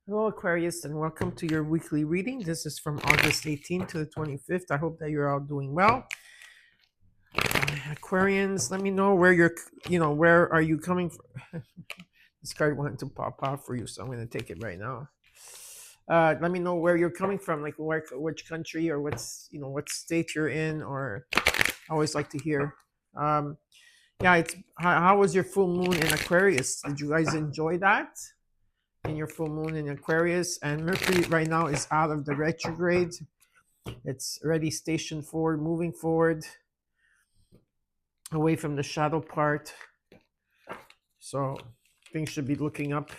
Hello, Aquarius, and welcome to your weekly reading. This is from August 18th to the 25th. I hope that you're all doing well. Aquarians, let me know where where are you coming from? This card wanted to pop out for you, so I'm going to take it right now. Let me know where you're coming from, like which country or what state you're in, or I always like to hear. Um, yeah, it's how was your full moon in Aquarius? Did you guys enjoy that? In your full moon in Aquarius, and Mercury right now is out of the retrograde. It's already stationed forward, moving forward, away from the shadow part. So things should be looking up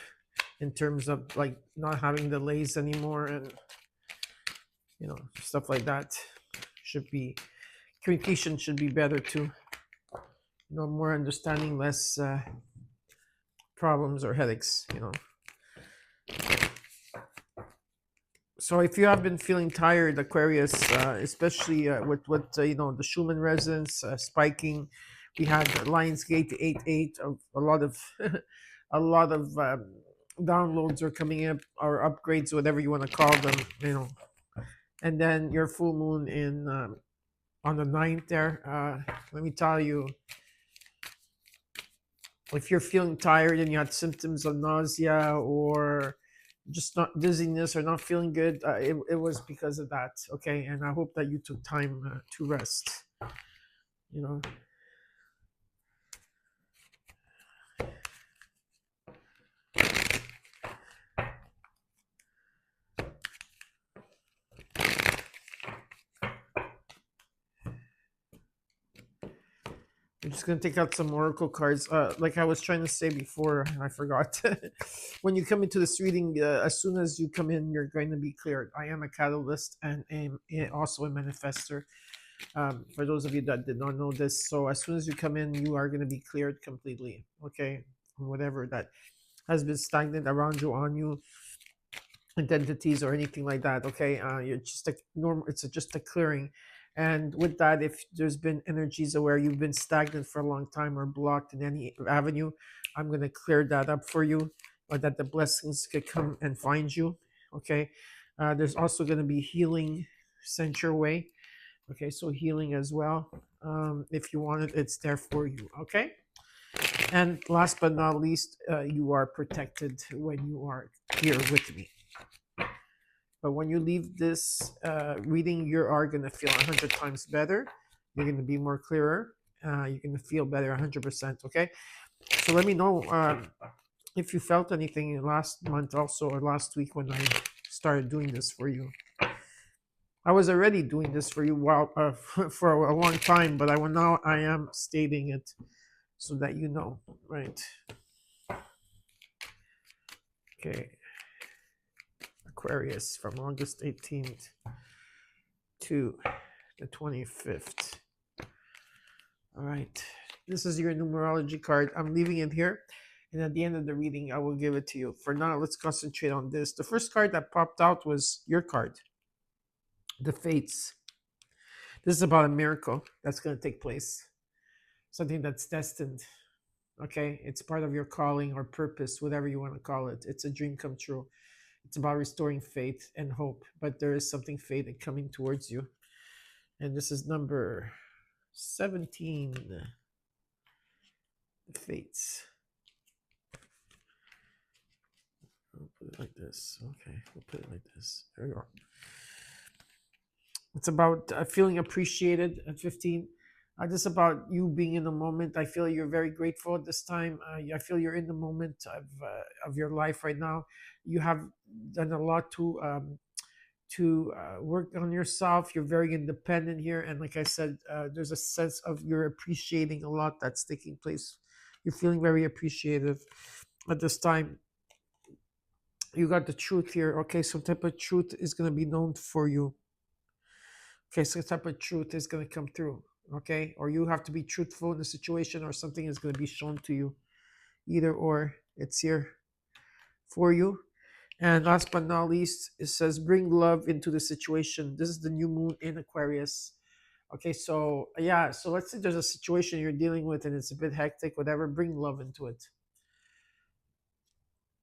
in terms of like not having delays anymore, and stuff like that. Should be communication should be better too. More understanding, less problems or headaches. So if you have been feeling tired, Aquarius, especially with the Schumann resonance spiking, we had Lionsgate 8-8 of a lot of a lot of downloads are coming up, or upgrades, whatever you want to call them. And then your full moon in on the 9th there. Let me tell you, if you're feeling tired and you had symptoms of nausea or just not dizziness or not feeling good, it was because of that. Okay, and I hope that you took time to rest. You know, I'm just gonna take out some oracle cards. Like I was trying to say before, I forgot. When you come into this reading, as soon as you come in, you're going to be cleared. I am a catalyst and am also a manifester. For those of you that did not know this, so as soon as you come in, you are going to be cleared completely. Okay, from whatever that has been stagnant around you, on you, identities or anything like that. Okay, you're just a normal. It's just a clearing, and with that, if there's been energies where you've been stagnant for a long time or blocked in any avenue, I'm going to clear that up for you, or that the blessings could come and find you. Okay, there's also going to be healing sent your way. Okay, so healing as well. If you want it, it's there for you. Okay, and last but not least, you are protected when you are here with me. But when you leave this reading, you are going to feel 100 times better. You're going to be more clearer. You're going to feel better 100%. Okay. So let me know if you felt anything last month also, or last week when I started doing this for you. I was already doing this for you for a long time, but now I am stating it so that you know, right? Okay. Aquarius from August 18th to the 25th. All right. This is your numerology card. I'm leaving it here. And at the end of the reading, I will give it to you. For now, let's concentrate on this. The first card that popped out was your card, the Fates. This is about a miracle that's going to take place, something that's destined. Okay. It's part of your calling or purpose, whatever you want to call it. It's a dream come true. It's about restoring faith and hope, but there is something fated coming towards you. And this is number 17, the Fates. I'll put it like this. Okay, we'll put it like this. There we go. It's about feeling appreciated at 15. Just about you being in the moment. I feel you're very grateful at this time. I feel you're in the moment of your life right now. You have done a lot to work on yourself. You're very independent here, and like I said, there's a sense of you're appreciating a lot that's taking place. You're feeling very appreciative at this time. You got the truth here. Okay, some type of truth is going to be known for you. Okay, some type of truth is going to come through. Okay, or you have to be truthful in the situation, or something is going to be shown to you. Either or, it's here for you. And last but not least, it says bring love into the situation. This is the new moon in Aquarius. Okay, so yeah, so let's say there's a situation you're dealing with and it's a bit hectic, whatever, bring love into it.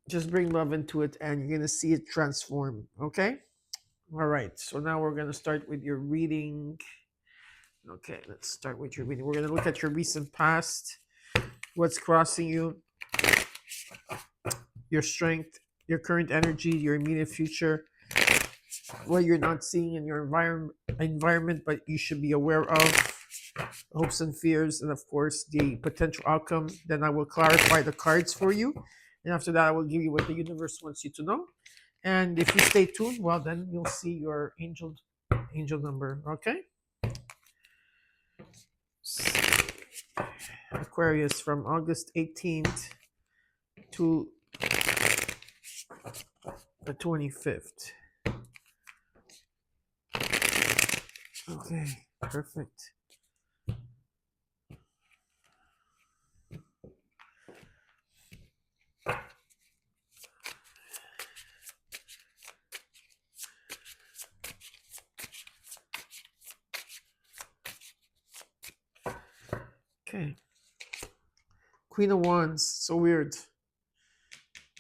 Just bring love into it and you're going to see it transform. Okay. All right. So now we're going to start with your reading. Okay. Let's start with your reading. We're going to look at your recent past, what's crossing you, your strength, your current energy, your immediate future, what you're not seeing in your environment, but you should be aware of, hopes and fears, and of course the potential outcome. Then I will clarify the cards for you, and after that I will give you what the universe wants you to know. And if you stay tuned, well, then you'll see your angel number. Okay. Aquarius, from August 18th to the 25th. Okay, perfect. Okay. Queen of Wands, so weird.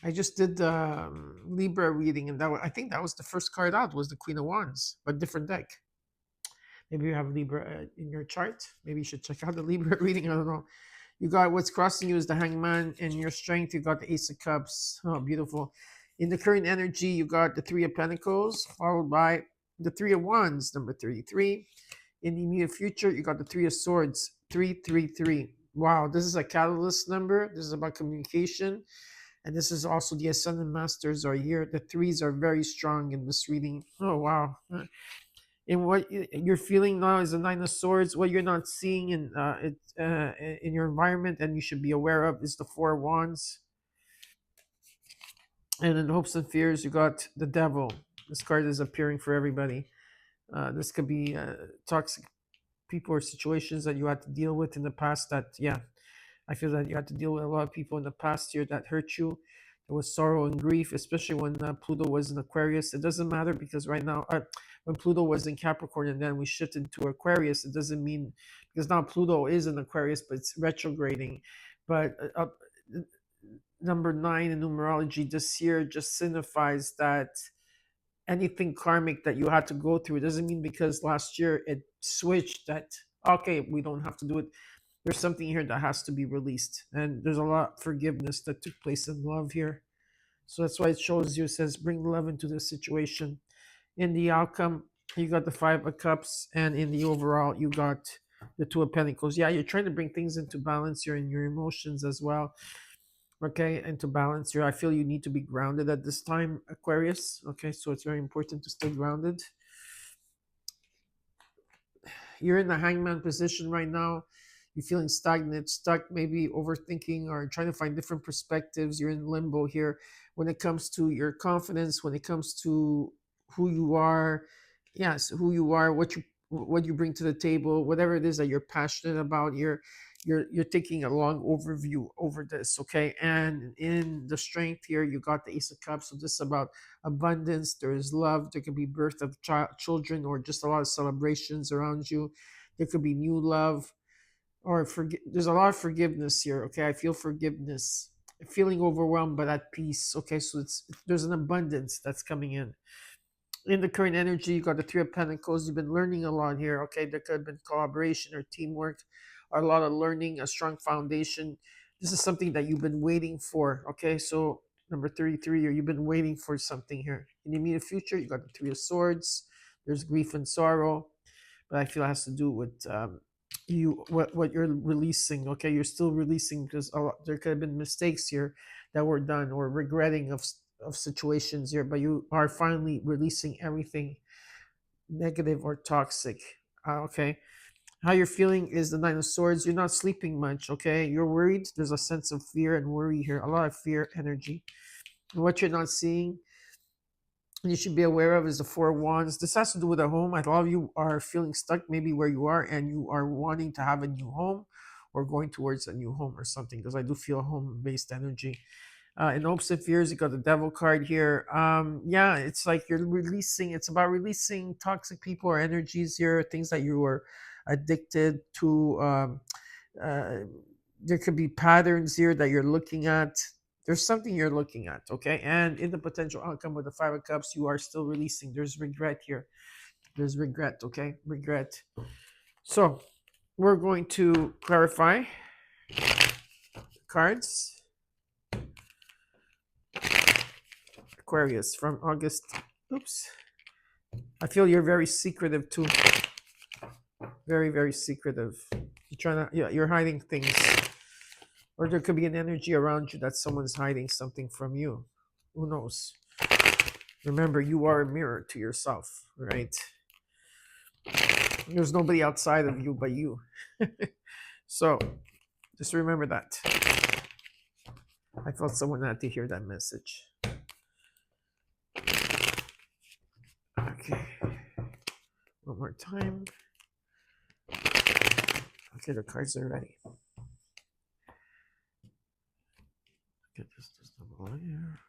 I just did the Libra reading, and I think that was the first card out, was the Queen of Wands, but different deck. Maybe you have Libra in your chart. Maybe you should check out the Libra reading. I don't know. You got what's crossing you is the Hangman, and your strength, you got the Ace of Cups. Oh, beautiful. In the current energy, you got the Three of Pentacles, followed by the Three of Wands, number 33. In the immediate future, you got the Three of Swords, 333. Wow, this is a catalyst number. This is about communication. And this is also the Ascendant Masters are here. The threes are very strong in this reading. Oh, wow. And what you're feeling now is the Nine of Swords. What you're not seeing in your environment and you should be aware of is the Four of Wands. And in hopes and fears, you got the Devil. This card is appearing for everybody. This could be toxic people or situations that you had to deal with in the past that, yeah, I feel that you had to deal with a lot of people in the past year that hurt you. There was sorrow and grief, especially when Pluto was in Aquarius. It doesn't matter because right now, when Pluto was in Capricorn and then we shifted to Aquarius, it doesn't mean, because now Pluto is in Aquarius, but it's retrograding. But number 9 in numerology this year just signifies that anything karmic that you had to go through, it doesn't mean because last year it switched that, okay, we don't have to do it. There's something here that has to be released, and there's a lot of forgiveness that took place in love here. So that's why it shows you, it says bring love into this situation. In the outcome, you got the Five of Cups, and in the overall, you got the Two of Pentacles. Yeah, you're trying to bring things into balance here in your emotions as well. Okay, into balance here. I feel you need to be grounded at this time, Aquarius. Okay, so it's very important to stay grounded. You're in the Hangman position right now. You're feeling stagnant, stuck, maybe overthinking or trying to find different perspectives. You're in limbo here when it comes to your confidence, when it comes to who you are. Yes, who you are, what you bring to the table, whatever it is that you're passionate about. You're taking a long overview over this, okay? And in the strength here, you got the Ace of Cups. So this is about abundance. There is love. There can be birth of children or just a lot of celebrations around you. There could be new love or there's a lot of forgiveness here, okay? I feel forgiveness, feeling overwhelmed but at peace, okay? So there's an abundance that's coming in the current energy. You got the Three of Pentacles. You've been learning a lot here, okay? There could have been collaboration or teamwork or a lot of learning, a strong foundation. This is something that you've been waiting for, okay? So number 33, or you've been waiting for something here. In the immediate future, you got the Three of Swords. There's grief and sorrow, but I feel it has to do with what you're releasing, okay? You're still releasing because there could have been mistakes here that were done or regretting of situations here, but you are finally releasing everything negative or toxic. Okay, how you're feeling is the Nine of Swords. You're not sleeping much, okay? You're worried. There's a sense of fear and worry here, a lot of fear energy. And what you're not seeing and you should be aware of is the Four of Wands. This has to do with a home. A lot of you are feeling stuck maybe where you are and you are wanting to have a new home or going towards a new home or something, because I do feel home-based energy. In hopes and fears, you got the Devil card here. Yeah, it's like you're releasing. It's about releasing toxic people or energies here, things that you were addicted to. Uh, there could be patterns here that you're looking at. There's something you're looking at, okay? And in the potential outcome with the Five of Cups, you are still releasing. There's regret here. There's regret, okay? Regret. So we're going to clarify cards. Aquarius from August. Oops. I feel you're very secretive too. Very, very secretive. You're trying to, yeah, you're hiding things. Or there could be an energy around you that someone's hiding something from you. Who knows? Remember, you are a mirror to yourself, right? There's nobody outside of you but you. So just remember that. I felt someone had to hear that message. Okay. One more time. Okay, the cards are ready. Get this double here.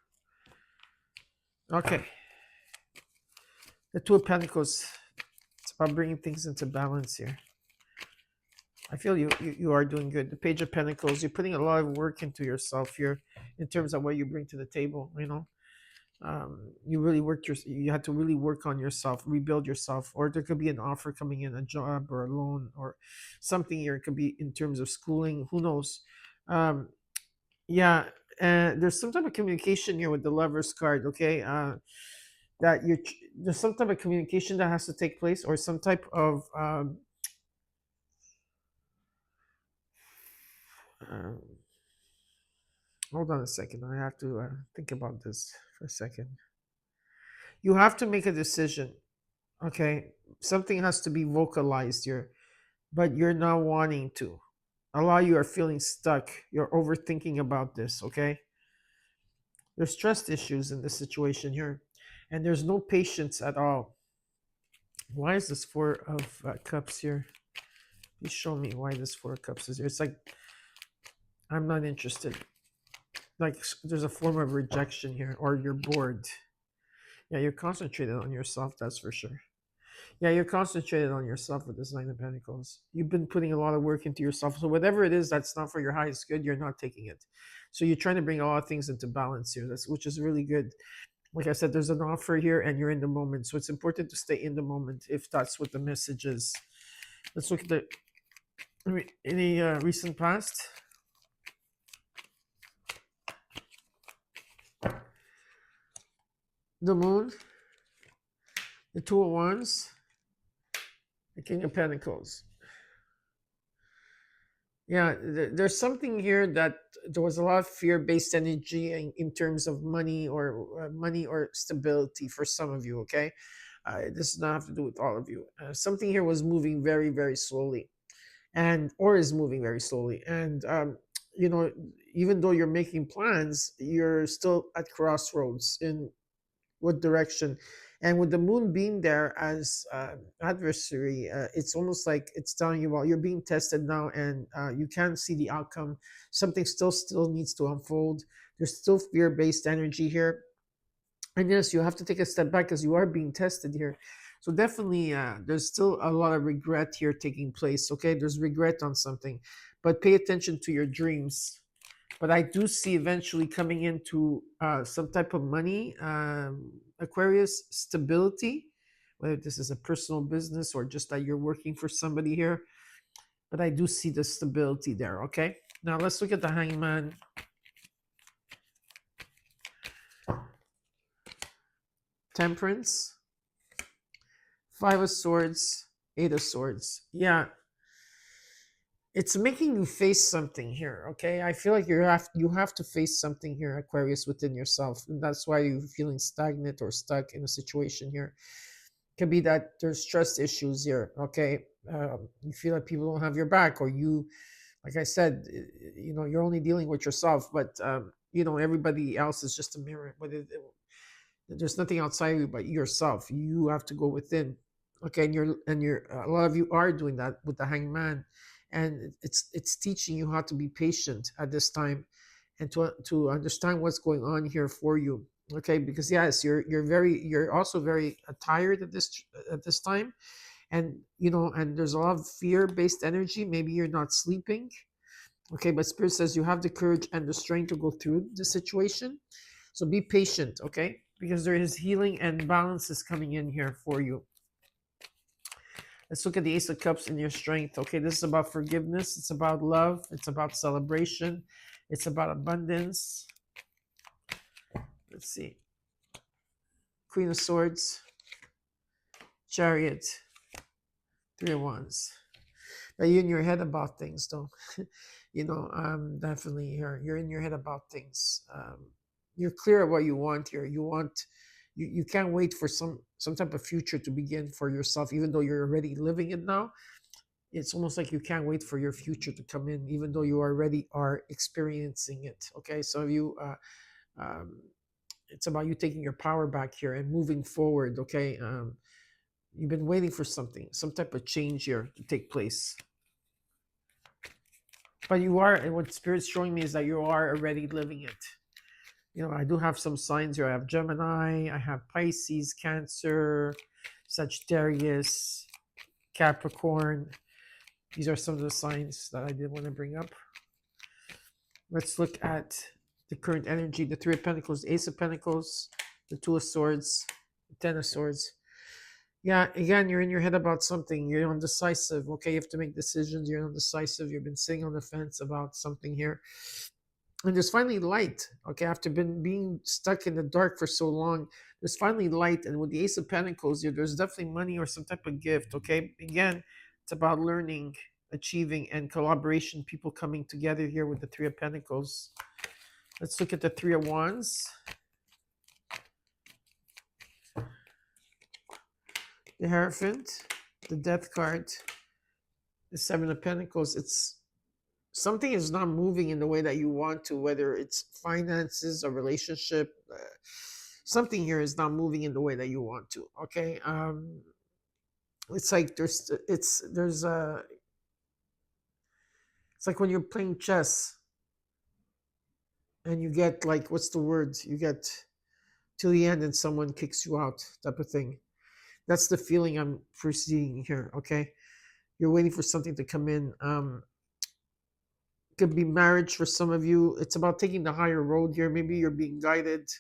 Okay. The Two of Pentacles. It's about bringing things into balance here. I feel you are doing good. The Page of Pentacles, you're putting a lot of work into yourself here in terms of what you bring to the table, you know. You really you had to really work on yourself, rebuild yourself, or there could be an offer coming in, a job or a loan or something here. It could be in terms of schooling, who knows. Yeah, and there's some type of communication here with the Lovers card, okay? That there's some type of communication that has to take place, or some type of uh, hold on a second. I have to think about this for a second. You have to make a decision, okay? Something has to be vocalized here, but you're not wanting to. A lot of you are feeling stuck. You're overthinking about this, okay? There's trust issues in this situation here, and there's no patience at all. Why is this Four of Cups here? Please show me why this Four of Cups is here. It's like, I'm not interested. Like, there's a form of rejection here, or you're bored. Yeah, you're concentrated on yourself, that's for sure. Yeah, you're concentrated on yourself with this Nine of Pentacles. You've been putting a lot of work into yourself. So whatever it is that's not for your highest good, you're not taking it. So you're trying to bring a lot of things into balance here, which is really good. Like I said, there's an offer here and you're in the moment. So it's important to stay in the moment if that's what the message is. Let's look at any recent past. The Moon, the Two of Wands, the King of Pentacles. Yeah, there's something here that there was a lot of fear-based energy in terms of money or stability for some of you. Okay, this does not have to do with all of you. Something here was moving very, very slowly, or is moving very slowly, and you know, even though you're making plans, you're still at crossroads in what direction. And with the moon being there as adversary, it's almost like it's telling you, well, you're being tested now, and you can't see the outcome. Something still needs to unfold. There's still fear-based energy here, and yes, you have to take a step back because you are being tested here. So definitely, there's still a lot of regret here taking place. Okay, there's regret on something, but pay attention to your dreams. But I do see eventually coming into some type of money, Aquarius, stability, whether this is a personal business or just that you're working for somebody here. But I do see the stability there, okay? Now let's look at the Hangman. Temperance, Five of Swords, Eight of Swords. Yeah, it's making you face something here, okay? I feel like you have to face something here, Aquarius, within yourself, and that's why you're feeling stagnant or stuck in a situation here. It could be that there's trust issues here, okay? You feel like people don't have your back, or you, like I said, you know, you're only dealing with yourself, but you know, everybody else is just a mirror. But there's nothing outside of you but yourself. You have to go within, okay? And you're a lot of you are doing that with the Hangman, and it's teaching you how to be patient at this time, and to understand what's going on here for you, okay? Because yes, you're also very tired at this time, and you know, and there's a lot of fear-based energy. Maybe you're not sleeping, Okay, but Spirit says you have the courage and the strength to go through the situation. So be patient, okay? Because there is healing and balance is coming in here for you. Let's look at the Ace of Cups in your strength. Okay, this is about forgiveness. It's about love. It's about celebration. It's about abundance. Let's see. Queen of Swords, Chariot, Three of Wands. Are you in your head about things, though? Definitely you're in your head about things. You're clear of what you want here. You can't wait for some type of future to begin for yourself, even though you're already living it now. It's almost like you can't wait for your future to come in, even though you already are experiencing it. Okay, so it's about you taking your power back here and moving forward. Okay, you've been waiting for some type of change here to take place. But you are, and what Spirit's showing me is that you are already living it. I do have some signs here. I have Gemini, I have Pisces, Cancer, Sagittarius, Capricorn. These are some of the signs that I did want to bring up. Let's look at the current energy, the Three of Pentacles, the Ace of Pentacles, the Two of Swords, the Ten of Swords. Yeah, again, you're in your head about something. You're undecisive. Okay, you have to make decisions. You're undecisive. You've been sitting on the fence about something here. And there's finally light. Okay, after being stuck in the dark for so long, there's finally light. And with the Ace of Pentacles, there's definitely money or some type of gift. Okay, again, it's about learning, achieving, and collaboration. People coming together here with the Three of Pentacles. Let's look at the Three of Wands. The Hierophant, the Death card, the Seven of Pentacles. It's something is not moving in the way that you want to, whether it's finances or relationship. Something here is not moving in the way that you want to. Okay, it's like it's like when you're playing chess and you get, like, what's the word? You get to the end and someone kicks you out, type of thing. That's the feeling I'm foreseeing here. Okay, you're waiting for something to come in. Could be marriage for some of you. It's about taking the higher road here. Maybe you're being guided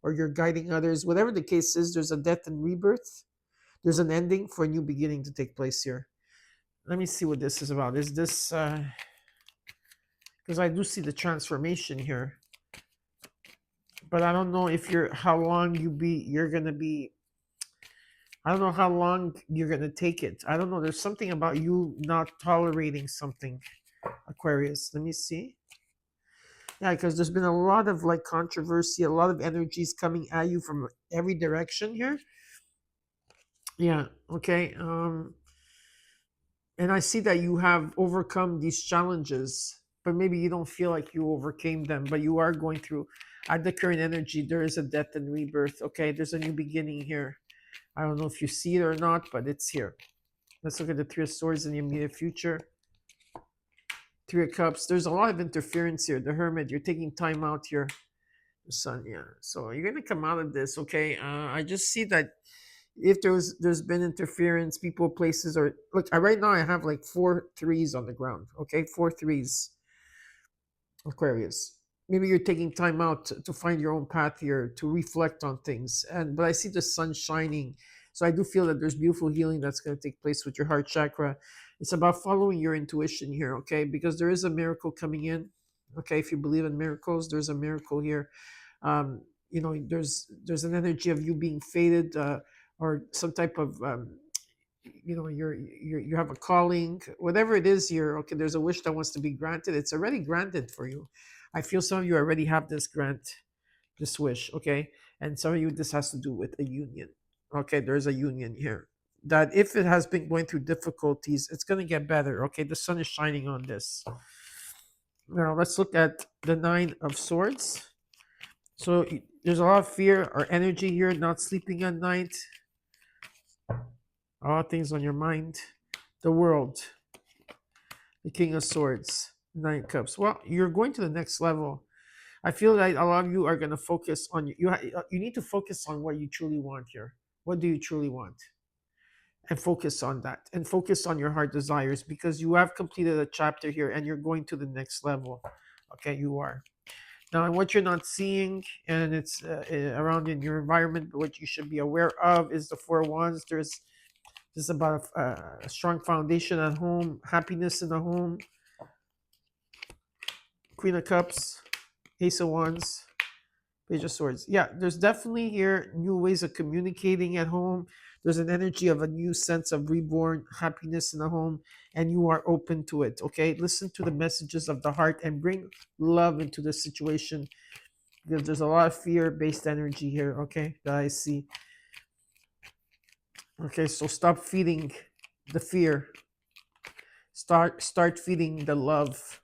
or you're guiding others. Whatever the case is, there's a death and rebirth. There's an ending for a new beginning to take place here. Let me see what this is about. Is this because I do see the transformation here, but I don't know if how long you're gonna be. I don't know how long you're gonna take it. I don't know. There's something about you not tolerating something, Aquarius. Let me see. Yeah, because there's been a lot of controversy, a lot of energies coming at you from every direction here. Yeah, okay. And I see that you have overcome these challenges, but maybe you don't feel like you overcame them, but you are going through. At the current energy, there is a death and rebirth. Okay, there's a new beginning here. I don't know if you see it or not, but it's here. Let's look at the Three of Swords in the immediate future. Three of Cups. There's a lot of interference here. The Hermit, you're taking time out here. The Sun, yeah. So you're gonna come out of this, okay? I just see that if there's been interference, people, places, or look. Right now I have like 4 threes on the ground. Okay, 4 threes. Aquarius. Maybe you're taking time out to find your own path here, to reflect on things. But I see the sun shining. So I do feel that there's beautiful healing that's going to take place with your heart chakra. It's about following your intuition here, okay? Because there is a miracle coming in. Okay, if you believe in miracles, there's a miracle here. There's an energy of you being fated, or some type of you have a calling, whatever it is here. Okay, there's a wish that wants to be granted. It's already granted for you. I feel some of you already have this this wish. Okay, and some of you, this has to do with a union. Okay, there's a union here that if it has been going through difficulties, it's going to get better. Okay, the sun is shining on this. Now let's look at the Nine of Swords. So there's a lot of fear or energy here, not sleeping at night. All things on your mind. The World, the King of Swords, Nine of Cups. Well, you're going to the next level. I feel like a lot of you are going to focus on you need to focus on what you truly want here. What do you truly want? and focus on that, and focus on your heart desires, because you have completed a chapter here and you're going to the next level. Okay, you are. Now, what you're not seeing, and it's around in your environment, but what you should be aware of is the four wands. There's about a strong foundation at home, happiness in the home, Queen of Cups, Ace of Wands, Page of Swords. Yeah, there's definitely here new ways of communicating at home. There's an energy of a new sense of reborn happiness in the home, and you are open to it. Okay, listen to the messages of the heart and bring love into the situation, because there's a lot of fear-based energy here. Okay, that I see. Okay, so stop feeding the fear. Start feeding the love.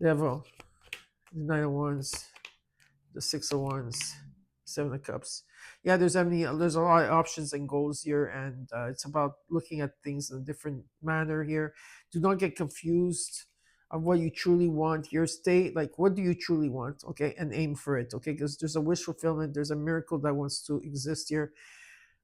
Devil, the Nine of Wands, the Six of Wands, Seven of Cups. Yeah, there's a lot of options and goals here, and it's about looking at things in a different manner here. Do not get confused of what you truly want here. Stay like, what do you truly want? Okay, and aim for it. Okay, because there's a wish fulfillment, there's a miracle that wants to exist here.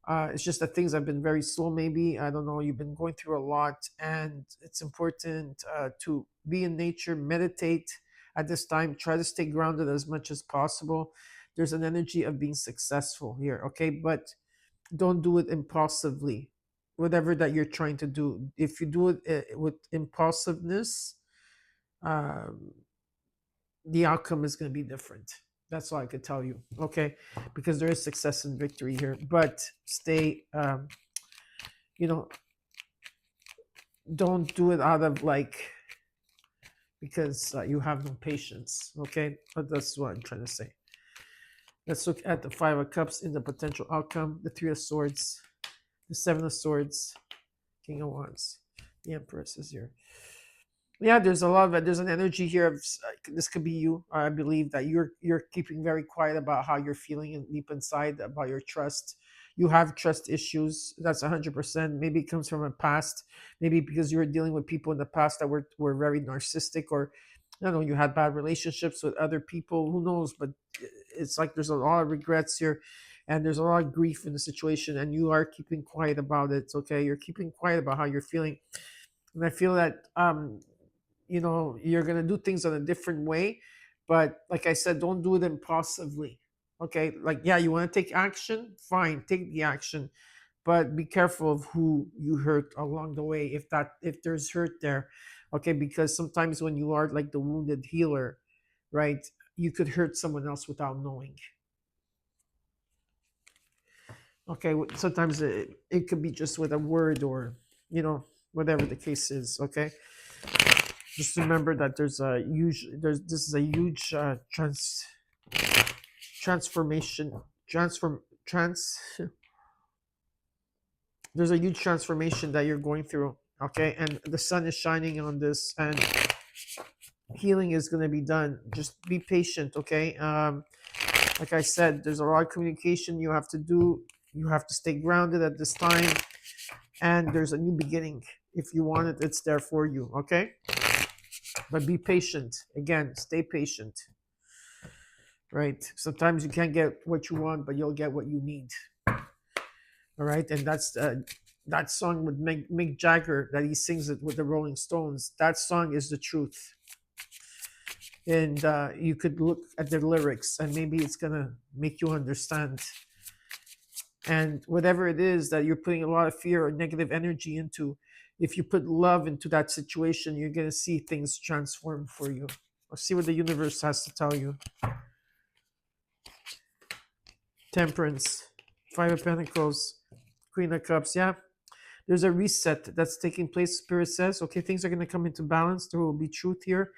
It's just that things have been very slow, maybe. I don't know. You've been going through a lot, and it's important to be in nature, meditate at this time. Try to stay grounded as much as possible. There's an energy of being successful here, okay? But don't do it impulsively. Whatever that you're trying to do, if you do it with impulsiveness, um, the outcome is going to be different. That's all I could tell you, okay? Because there is success and victory here, but stay, you know, don't do it out of like, because you have no patience, okay? But that's what I'm trying to say. Let's look at the Five of Cups in the potential outcome, the Three of Swords, the Seven of Swords, King of Wands, the Empress is here. Yeah, there's a lot of, there's an energy here of this could be you. I believe that you're keeping very quiet about how you're feeling and deep inside about your trust. You have trust issues. That's 100%. Maybe it comes from a past. Maybe because you were dealing with people in the past that were very narcissistic, or I don't know, you had bad relationships with other people. Who knows? But it's like there's a lot of regrets here, and there's a lot of grief in the situation, and you are keeping quiet about it. Okay, you're keeping quiet about how you're feeling, and I feel that you're going to do things in a different way, but like I said, don't do it impulsively. Okay, like, yeah, you want to take action, fine, take the action, but be careful of who you hurt along the way, if there's hurt there. Okay, because sometimes when you are like the wounded healer, right, you could hurt someone else without knowing. Okay, sometimes it could be just with a word, or whatever the case is. Okay, just remember that this is a huge transformation transform trans there's a huge transformation that you're going through. Okay, and the sun is shining on this, and healing is going to be done. Just be patient. Okay, like I said, there's a lot of communication you have to do. You have to stay grounded at this time, and there's a new beginning. If you want it, it's there for you. Okay, but be patient. Again, stay patient. Right, sometimes you can't get what you want, but you'll get what you need. All right, and that's that song with Mick Jagger that he sings it with the Rolling Stones. That song is the truth, and you could look at the lyrics, and maybe it's gonna make you understand. And whatever it is that you're putting a lot of fear or negative energy into, if you put love into that situation, you're gonna see things transform for you. Or see what the universe has to tell you. Temperance, Five of Pentacles, Queen of Cups. Yeah, there's a reset that's taking place. Spirit says, okay, things are going to come into balance. There will be truth here.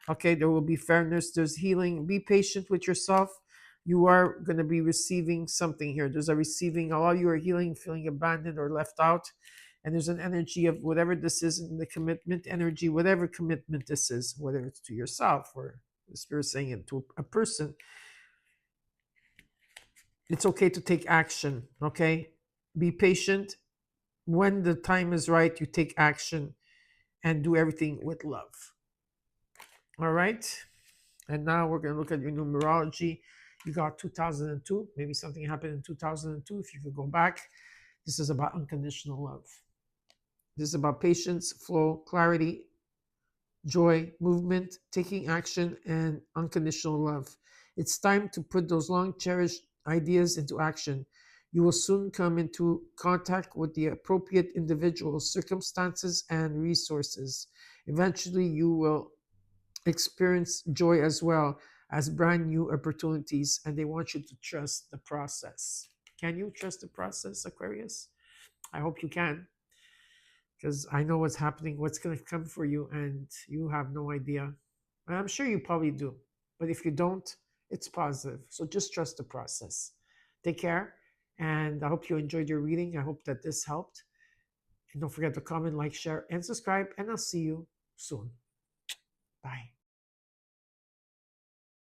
Okay, there will be fairness. There's healing. Be patient with yourself. You are going to be receiving something here. There's a receiving. A lot of you are healing, feeling abandoned or left out. And there's an energy of whatever this is in the commitment energy, whatever commitment this is, whether it's to yourself or the Spirit saying it to a person. It's okay to take action. Okay, be patient. When the time is right, you take action and do everything with love. All right, and now we're going to look at your numerology. You got 2002. Maybe something happened in 2002. If you could go back, This is about unconditional love. This is about patience, flow, clarity, joy, movement, taking action, and unconditional love. It's time to put those long cherished ideas into action. You will soon come into contact with the appropriate individuals, circumstances, and resources. Eventually, you will experience joy as well as brand new opportunities, and they want you to trust the process. Can you trust the process, Aquarius? I hope you can, because I know what's happening, what's going to come for you, and you have no idea. And I'm sure you probably do. But if you don't, it's positive. So just trust the process. Take care. And I hope you enjoyed your reading. I hope that this helped. And don't forget to comment, like, share, and subscribe. And I'll see you soon. Bye.